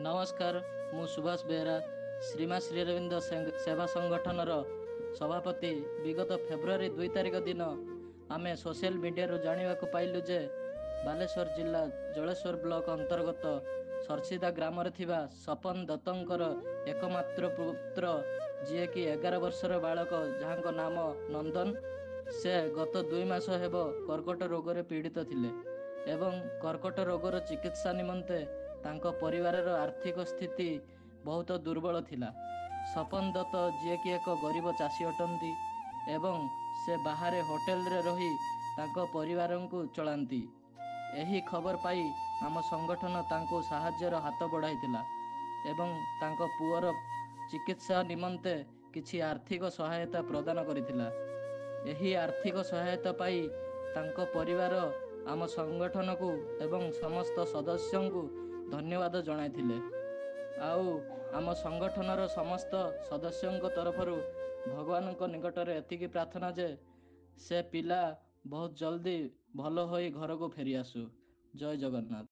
नमस्कार मु सुभाष बेहरा श्रीमा श्री अरविंद सेवा संगठन सभापति। विगत फेब्रुआरी 2 तारिख दिन आमे सोशल मीडिया जाना पाइलु जे बालेश्वर जिला जलेश्वर ब्लॉक अंतर्गत सरसीदा ग्राम सपन दत्तर एकमात्र पुत्र जी कि 11 वर्षर बालक जहाँ नाम नंदन से गत 2 मास हेब कर्कट रोग पीड़ित थिले एवं कर्कट रोगर चिकित्सा निमंते तांको परिवारर आर्थिक स्थिति बहुत दुर्बल थिला। सपन दत्त जी कि एक गरीब चाषी अटंती एवं से बाहर होटेल रे रही तांको परिवार को चलांती। एही खबर पाई आम संगठन तांको साहाय्यर हाथ बढ़ाइथिला एवं तांको पुअर चिकित्सा निमंते किछि आर्थिक सहायता प्रदान करिथिला। एही आर्थिक सहायता पाई तांको परिवार आम संगठन को एवं समस्त सदस्यों को धन्यवाद जणाइथिले। आउ आम संगठनर समस्त सदस्यों तरफ भगवान निकट एतिकी प्रार्थना जे से पिला बहुत जल्दी भल होई घर को फेरी आसु। जय जगन्नाथ।